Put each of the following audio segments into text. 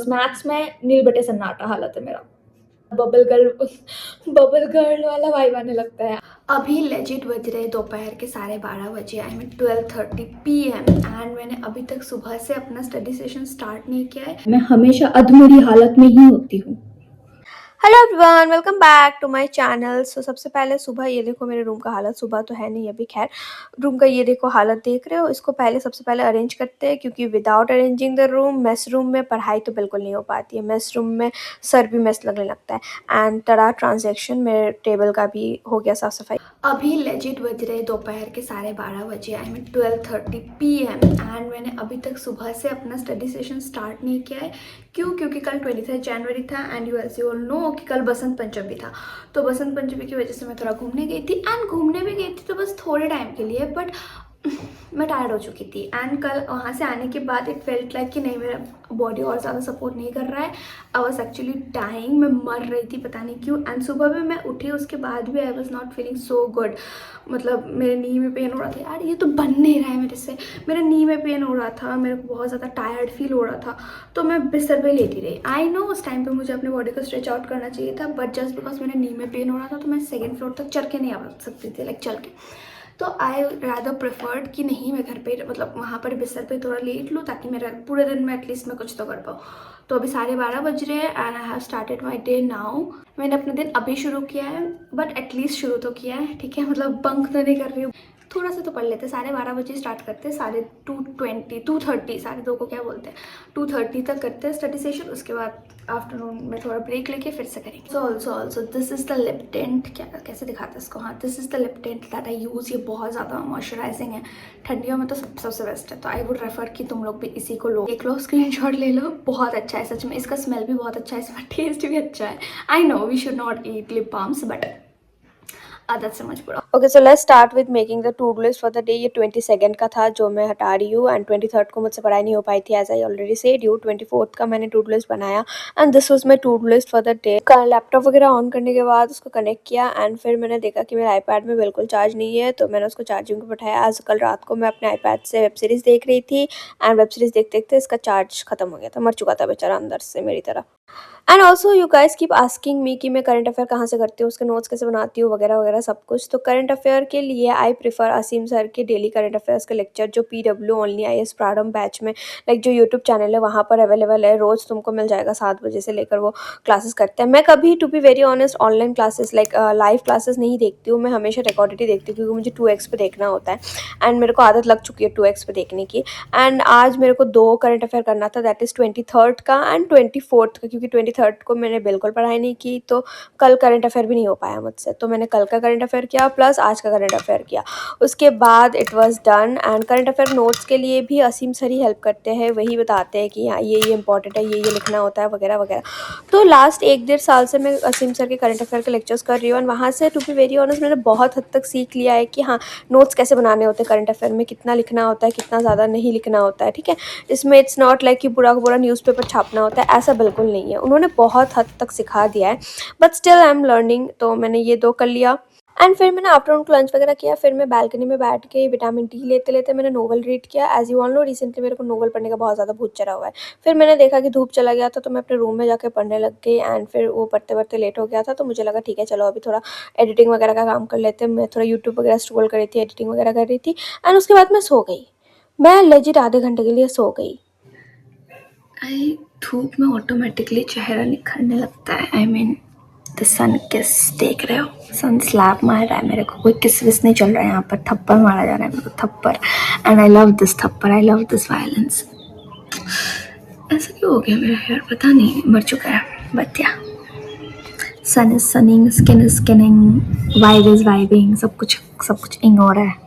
Maths में नील बटे सन्नाटा हालत है मेरा। बबल गर्ल वाला वाइब आने लगता है। अभी लेजिट बज रहे दोपहर के 12:30 बजे, आई मीन 12:30 PM, एंड मैंने अभी तक सुबह से अपना स्टडी सेशन स्टार्ट नहीं किया है। मैं हमेशा अधमरी हालत में ही होती हूँ। Hello everyone, welcome back to my channel. So सबसे पहले सुबह ये देखो मेरे रूम का हालत, सुबह तो है नहीं अभी, खैर रूम का ये देखो हालत देख रहे हो। इसको पहले सबसे पहले अरेंज करते हैं, क्योंकि without arranging the room, mess room में पढ़ाई तो बिल्कुल नहीं हो पाती है। मेस रूम में सर भी मेस लगने लगता है। एंड तड़ा ट्रांजेक्शन, मेरे टेबल का भी हो गया साफ सफाई। अभी लेजिट बज रहे दोपहर के 12:30 बजे, आई मीन 12:30 PM, एंड मैंने अभी तक सुबह से अपना स्टडी सेशन स्टार्ट नहीं किया है। क्यों? क्योंकि कल 23 जनवरी था and you as you all know कि कल बसंत पंचमी था। तो बसंत पंचमी की वजह से मैं थोड़ा घूमने गई थी, एंड घूमने भी गई थी तो बस थोड़े टाइम के लिए, बट मैं टायर्ड हो चुकी थी। एंड कल वहाँ से आने के बाद इट फेल्ट लाइक कि नहीं, मेरा बॉडी और ज़्यादा सपोर्ट नहीं कर रहा है। आई वॉज एक्चुअली डाइंग, मैं मर रही थी, पता नहीं क्यों। एंड सुबह में मैं उठी, उसके बाद भी I was not feeling so good. मतलब मेरे नी में पेन हो रहा था, यार ये तो बन नहीं रहा है मेरे से। मेरे नी में पेन हो रहा था, मेरे को बहुत ज़्यादा टायर्ड फील हो रहा था, तो मैं बिस्तर पे लेटी रही। आई नो उस टाइम पे मुझे अपने बॉडी को स्ट्रेच आउट करना चाहिए था, बट जस्ट बिकॉज मेरे नी में पेन हो रहा था तो मैं 2nd फ्लोर तक चढ़ के नहीं आ सकती थी, लाइक चल के। तो आई रादर प्रेफर्ड कि नहीं, मैं घर पे मतलब वहाँ पर बिस्तर पे थोड़ा लेट लूँ, ताकि मेरा पूरे दिन में एटलीस्ट मैं कुछ तो कर पाऊँ। तो अभी 12:30 बज रहे हैं and I have started my day now. मैंने अपने दिन अभी शुरू किया है, बट एटलीस्ट शुरू तो किया है, ठीक है। मतलब बंक तो नहीं कर रही हूँ, थोड़ा सा तो पढ़ लेते। 12:30 बजे स्टार्ट करते, 2:20 2:30, 2:30 को क्या बोलते हैं, 2:30 तक करते हैं स्टडी सेशन। उसके बाद आफ्टरनून में थोड़ा ब्रेक लेके फिर से करेंगे। So also this is the lip tint, क्या कैसे दिखाते हैं इसको, हाँ this is the lip tint that I use. ये बहुत ज़्यादा मॉइस्चराइजिंग है, ठंडियों में तो सबसे बेस्ट है। तो आई वुड रेफर कि तुम लोग भी इसी को लो, देख लो, स्क्रीनशॉट ले लो। बहुत अच्छा है सच में, इसका स्मेल भी बहुत अच्छा है, इसका टेस्ट भी अच्छा है। I know we should not eat lip balms, but आदत समझ पड़ा। Okay, so let's start with making the to do list for the day. ये 22nd का था जो मैं हटा रही हूँ, एंड 23rd को मुझसे पढ़ाई नहीं हो पाई थी, as I already said you. 24th का मैंने टू डू लिस्ट बनाया, and this was my to do list for the day. Laptop वगैरह ऑन करने के बाद उसको कनेक्ट किया, एंड फिर मैंने देखा कि मेरे आईपैड में बिल्कुल चार्ज नहीं है, तो मैंने उसको चार्जिंग पे बैठाया। आज कल रात को मैं अपने आईपैड से वेब सीरीज़ देख रही थी, एंड वेब सीरीज़ देखते देखते इसका चार्ज खत्म हो गया था, मर चुका था बेचारा अंदर से मेरी तरह। And also you guys keep asking me कि मैं करंट अफेयर कहाँ से करती हूँ, उसके नोट्स कैसे बनाती हूँ, वगैरह वगैरह सब कुछ। तो करंट अफेयर के लिए आई प्रिफर असीम सर के डेली करंट अफेयर्स के लेक्चर, जो PW ओनली IAS प्रारंभ बैच में, लाइक जो यूट्यूब चैनल है वहाँ पर अवेलेबल है। रोज़ तुमको मिल जाएगा 7 बजे से लेकर वो क्लासेस करते हैं। मैं कभी to be very honest online classes like live classes नहीं देखती हूँ, मैं हमेशा रिकॉर्डेड ही देखती हूँ, क्योंकि मुझे 2x पे देखना होता है, एंड मेरे को आदत लग चुकी है 2x पे देखने की। एंड आज मेरे को 2 करंट अफेयर करना था, दैट इज़ 23rd का एंड 24th का, क्योंकि 23rd को मैंने बिल्कुल पढ़ाई नहीं की, तो कल करंट अफेयर भी नहीं हो पाया मुझसे। तो मैंने कल का करंट अफेयर किया प्लस आज का करंट अफेयर किया, उसके बाद it was done. And current affair notes के लिए भी असीम सर ही हेल्प करते हैं, वही बताते हैं कि हाँ ये इंपॉर्टेंट है, ये लिखना होता है, वगैरह वगैरह। तो लास्ट 1-1.5 साल से मैं असीम सर के करंट अफेयर के लेक्चर्स कर रही हूँ, एंड वहाँ से टू बी वेरी ऑनेस्ट मैंने बहुत हद तक सीख लिया है कि हाँ नोट्स कैसे बनाने होते हैं करंट अफेयर में, कितना लिखना होता है, कितना ज़्यादा नहीं लिखना होता है, ठीक है। इसमें इट्स नॉट लाइक कि पूरा का पूरा न्यूज़पेपर छापना होता है, ऐसा बिल्कुल नहीं है। उन्होंने बहुत हद तक सिखा दिया है, but still I am learning. तो मैंने ये 2 कर लिया, एंड फिर मैंने आफ्टरनून को लंच वगैरह किया। फिर मैं बालकनी में बैठ के विटामिन डी लेते लेते मैंने नोवेल रीड किया। As you all know recently मेरे को नोवेल पढ़ने का बहुत ज़्यादा भूत चढ़ा हुआ है। फिर मैंने देखा कि धूप चला गया था, तो मैं अपने रूम में जाके पढ़ने लग गई, एंड फिर वो पढ़ते पढ़ते लेट हो गया था, तो मुझे लगा ठीक है चलो अभी थोड़ा एडिटिंग वगैरह का काम कर लेते हैं। मैं थोड़ा यूट्यूब वगैरह स्क्रॉल कर रही थी, एडिटिंग वगैरह कर रही थी, एंड उसके बाद मैं सो गई। मैं लेजिट आधे घंटे के लिए सो गई। धूप में ऑटोमेटिकली चेहरा निखरने लगता है। आई मीन द सन किस देख रहे हो, सन स्लैप मार रहा है मेरे को, कोई किस विस नहीं चल रहा है यहाँ पर, थप्पड़ मारा जा रहा है मेरे को, थप्पड़। एंड आई लव दिस थप्पड़, आई लव दिस वायलेंस। ऐसा क्यों हो गया मेरा हेयर, पता नहीं, मर चुका है, but yeah sun is sunning, skin is skinning, vibe is vibing, सब कुछ इंग हो रहा है।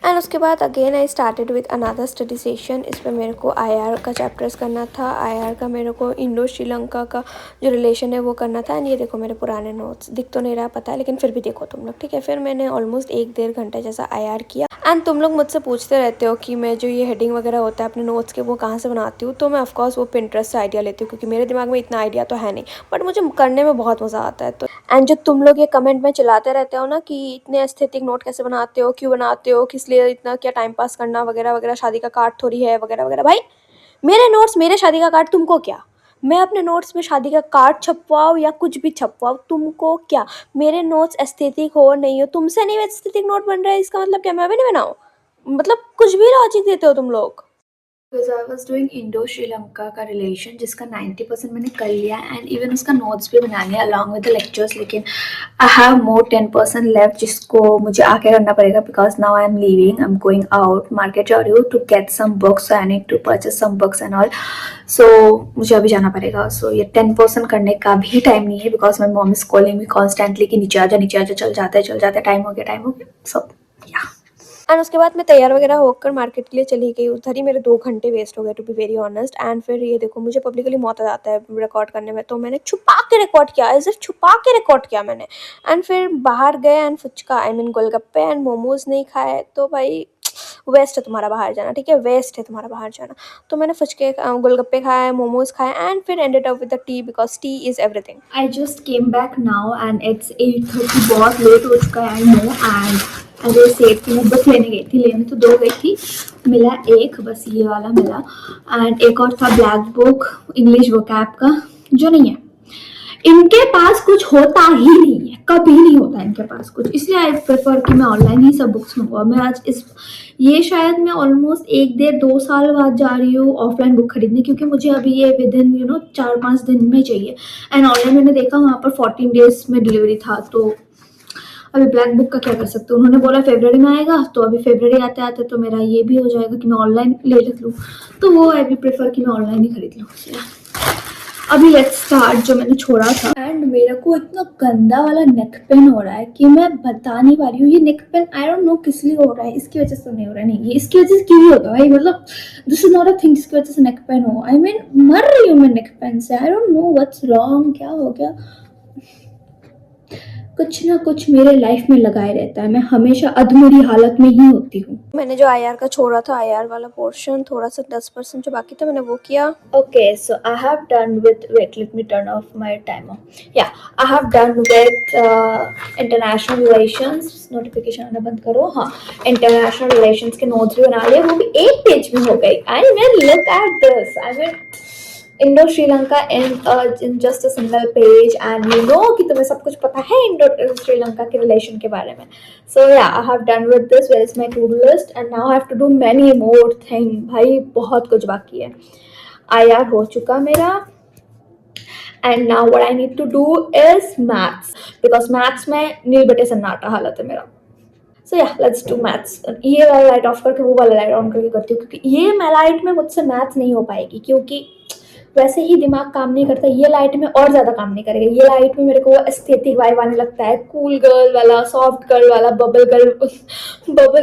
एंड उसके बाद again I started with another study session. इसमें मेरे को IR का चैप्टर्स करना था। IR का मेरे को इंडो श्रीलंका का जो रिलेशन है वो करना था। एंड ये देखो मेरे पुराने नोट्स, दिख तो नहीं रहा पता है, लेकिन फिर भी देखो तुम लोग, ठीक है। फिर मैंने ऑलमोस्ट 1-1.5 घंटे जैसा IR किया। एंड तुम लोग मुझसे पूछते रहते हो कि मैं जो ये हेडिंग वगैरह होता है अपने नोट्स के वो कहाँ से बनाती हूँ। तो मैं ऑफकोर्स वो पिंटरेस्ट से आइडिया लेती हूँ, क्योंकि मेरे दिमाग में इतना आइडिया तो है नहीं, बट मुझे करने में बहुत मज़ा आता है। तो एंड जो तुम लोग ये कमेंट में चलाते रहते हो ना कि इतने एस्थेटिक नोट कैसे बनाते हो, क्यों बनाते हो, किस लिए इतना, क्या टाइम पास करना, वगैरह वगैरह, शादी का कार्ड थोड़ी है, वगैरह वगैरह। भाई मेरे नोट्स, मेरे शादी का कार्ड तुमको क्या? मैं अपने नोट्स में शादी का कार्ड छपवाऊँ या कुछ भी छपवाऊँ, तुमको क्या? मेरे नोट्स एस्थेटिक हो नहीं हो, तुमसे नहीं एस्थेटिक नोट बन रहा है, इसका मतलब क्या मैं भी नहीं बनाऊँ? मतलब कुछ भी लॉजिक देते हो तुम लोग। Because I was doing Indo Sri Lanka का रिलेशन, जिसका 90% मैंने कर लिया एंड इवन उसका नोट्स भी बना लिया अलॉन्ग विद द लेक्चर्स, लेकिन आई हैव मोर 10% लेफ्ट जिसको मुझे आके करना पड़ेगा because now I am leaving, I am going out, market जा रही हूँ to get some books, I need to purchase some books and all. So मुझे अभी जाना पड़ेगा। सो ये 10% करने का भी टाइम नहीं है because my mom is calling me constantly कि नीचे आ जा, चल जाते, टाइम हो गया। सो या एंड उसके बाद मैं तैयार वगैरह होकर मार्केट के लिए चली गई, उधर ही मेरे 2 घंटे वेस्ट हो गए to be very honest. And फिर ये देखो मुझे पब्लिकली मौत आ जाता है रिकॉर्ड करने में, तो मैंने छुपा के रिकॉर्ड किया, एज़ इफ छुपा के रिकॉर्ड किया मैंने। एंड फिर बाहर गए and phuchka I mean golgappe and momos नहीं खाए, तो भाई वेस्ट है तुम्हारा बाहर जाना, ठीक है? वेस्ट है तुम्हारा बाहर जाना। तो मैंने फुचके गोलगप्पे खाए, मोमोज़ खाए एंड फिर ended up with the T because T is everything. I just came back now and it's 8:30, बहुत लेट हो चुका है I know. And as said कि मैं बुक लेने तो 2 गई थी, मिला एक, बस ये वाला मिला। एंड एक और था ब्लैक बुक इंग्लिश वोकैब का, जो नहीं है इनके पास, कुछ होता ही नहीं है, कभी नहीं होता इनके पास कुछ, इसलिए आई प्रेफर कि मैं ऑनलाइन ही सब बुक्स मंगवाऊँ। मैं आज ये शायद मैं ऑलमोस्ट 1 डेढ़ 2 साल बाद जा रही हूँ ऑफलाइन बुक खरीदने, क्योंकि मुझे अभी ये विद इन 4-5 दिन में चाहिए। एंड ऑनलाइन मैंने देखा वहाँ पर 14 डेज में डिलीवरी था, तो अभी ब्लैक बुक का क्या कर सकते हो। उन्होंने बोला फरवरी में आएगा, तो अभी फरवरी आते आते तो मेरा ये भी हो जाएगा कि मैं ऑनलाइन ले लूँ, तो वो आई भी प्रेफर कि मैं ऑनलाइन ही खरीद लूँ। अभी लेट्स स्टार्ट जो मैंने छोड़ा था। एंड मेरे को इतना गंदा वाला नेक पेन हो रहा है कि मैं बता नहीं पा रही हूँ। ये neck pain I don't know किस लिए हो रहा है, इसकी वजह से तो नहीं हो रहा है, नहीं ये इसकी वजह से क्यों ही होता है भाई, मतलब this is not a thing जिसकी वजह से नेक पेन हो। आई मीन मर रही हूँ मैं नेक पेन से, I don't know what's wrong, क्या हो गया। कुछ ना कुछ मेरे लाइफ में लगाए रहता है, मैं हमेशा अधमरी हालत में ही होती हूँ। मैंने जो आईआर का छोड़ा था, आईआर वाला पोर्शन थोड़ा सा 10% जो बाकी था मैंने वो किया। Okay, so I have done with, wait, let me turn off my timer. Yeah, I have done with international relations, notification आना बंद करो। हाँ, international relations के notes भी बना लिए, वो भी एक पेज में हो गई। I mean, look at this. I mean, Indo Sri Lanka in just a single page, and you know कि तुम्हें सब कुछ पता है इंडो श्रीलंका के रिलेशन के बारे में। So yeah, I have done with this. Where is my to-do list? And now I have to do many more things. भाई बहुत कुछ बाकी है। IR हो चुका मेरा, and now what I need to do is maths, because maths में नील बटे सन्नाटा हालत है मेरा। सो या लेट्स डू मैथ्स। ये वाला लाइट ऑफ करके वो वाला लाइट ऑन करके करती हूँ, क्योंकि ये लाइट में मुझसे मैथ्स नहीं हो पाएगी, क्योंकि वैसे ही दिमाग काम नहीं करता, ये लाइट में और ज्यादा काम नहीं करेगा। ये लाइट में मेरे को वो एस्थेटिक वाइब आने लगता है, कूल गर्ल वाला, सॉफ्ट गर्ल वाला, बबल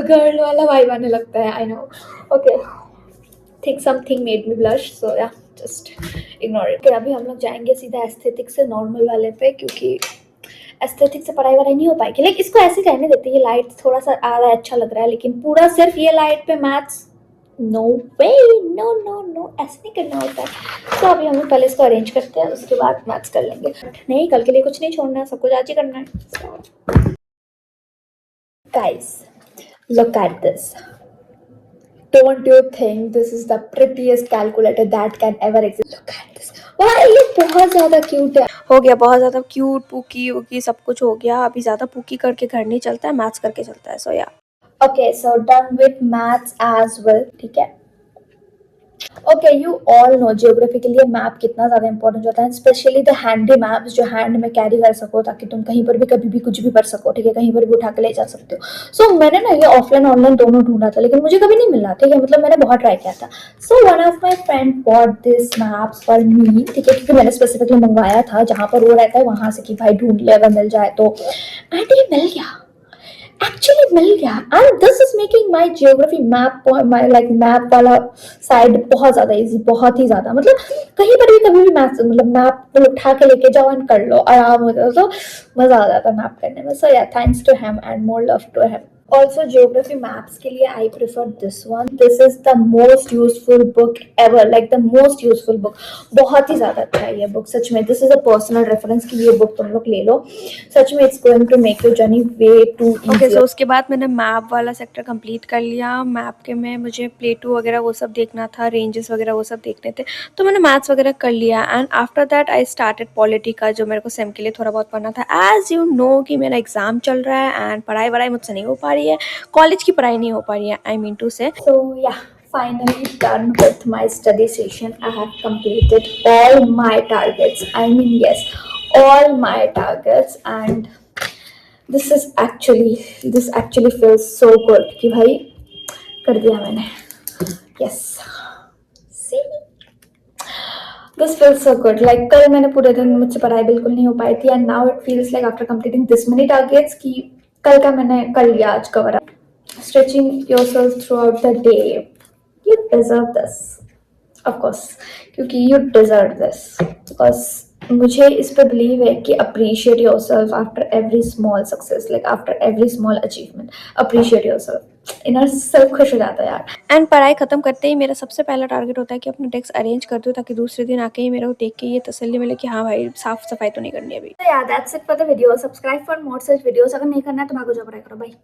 गर्ल वाला वाइब आने लगता है। I know, okay, think something made me blush, so yeah just ignore it. अभी हम लोग जाएंगे सीधा एस्थेटिक से नॉर्मल वाले पे, क्योंकि एस्थेटिक से पढ़ाई वढ़ाई नहीं हो पाएगी। लाइक इसको ऐसे रहने देते, ये लाइट थोड़ा सा आ रहा है, अच्छा लग रहा है, लेकिन पूरा सिर्फ ये लाइट पे मैथ्स, नो वे, नो नो नो, ऐसे नहीं करना होता है। तो अभी हम पहले इसको अरेंज करते हैं, उसके बाद मैथ्स कर लेंगे। नहीं, कल के लिए कुछ नहीं छोड़ना है, सब कुछ आज ही करना है। Guys, look at this. Don't you think this is the prettiest calculator that can ever exist? Look at this. वाह, ये बहुत ज्यादा क्यूट है। हो गया बहुत ज़्यादा क्यूट, पूकी वूकी सब कुछ हो गया। अभी ज़्यादा पूकी करके घर नहीं चलता है, मैथ्स करके चलता है। सो या Okay, so done with maths as well, ठीक है। Okay, you all no geography के लिए मैप कितना ज़्यादा इंपॉर्टेंट होता है, स्पेशली द हैंडी मैप्स जो हैंड में कैरी कर सको, ताकि तुम कहीं पर भी कभी भी कुछ भी पढ़ सको, ठीक है, कहीं पर भी उठा के ले जा सकते हो। सो मैंने ना ये ऑफलाइन ऑनलाइन दोनों ढूंढा था, लेकिन मुझे कभी नहीं मिला, ठीक है, मतलब मैंने बहुत ट्राई किया था। So one of my friend bought this maps for me, ठीक है, क्योंकि मैंने स्पेसिफिकली मंगवाया था जहाँ पर वो रहता है वहाँ से, कि भाई ढूंढ ले अगर मिल जाए तो। एंड ये मिल गया, एक्चुअली मिल गया। And this is making my geography map, my like map वाला साइड बहुत ज्यादा इजी, बहुत ही ज्यादा, मतलब कहीं पर भी कभी भी मैप, मतलब मैप उठा के लेके जाओ एंड कर लो, आराम हो जाओ, तो मजा आ जाता है मैप करने में। So yeah thanks to him and more love to him. Also geography maps के लिए I prefer this one. This is the most useful book ever, like the most useful book. बहुत ही ज्यादा अच्छा है ये बुक सच में. This is a personal reference कि ये बुक तुम लोग ले लो. सच में it's going to make your journey way to okay, easy. So उसके बाद मैंने मैप वाला सेक्टर कंप्लीट कर लिया. मैप के में मुझे प्लेटू वगैरह वो सब देखना था, रेंजेस वगैरह वो सब देखने थे, तो मैंने मैथ्स वगैरह कर लिया. And after that I started polity का, जो मेरे को सेम के लिए थोड़ा बहुत पढ़ना था. एज यू नो कि मेरा एग्जाम चल रहा है एंड पढ़ाई वढ़ाई मुझसे नहीं हो पा रही है, कॉलेज की पढ़ाई नहीं हो पा रही है, आई मीन टू से. So yeah, finally done with my study session. I have completed all my targets. I mean yes, all my targets, and this actually feels so good कि भाई कर दिया मैंने. Yes. See? This feels so good. Like कल मैंने पूरे दिन मुझसे पढ़ाई बिल्कुल नहीं हो पाई थी, and now it feels like after completing this many targets कि कल का मैंने कर लिया आज cover up. Stretching yourself throughout the day. You deserve this. Of course, क्योंकि you deserve this. Because मुझे इस पे बिलीव है कि appreciate yourself after every small success, like after every small achievement. Appreciate yourself. Inner self खुश हो जाता है यार. एंड पढ़ाई ख़त्म करते ही मेरा सबसे पहला टारगेट होता है कि अपना डेस्क अरेंज कर दूँ, ताकि दूसरे दिन आके ही मेरे को देख के ये तसल्ली मिले कि हाँ भाई साफ सफाई तो नहीं करनी अभी. So yeah, that's it for the video. Subscribe for more such videos. अगर नहीं करना है तो भागो जाओ पढ़ाई करो. Bye.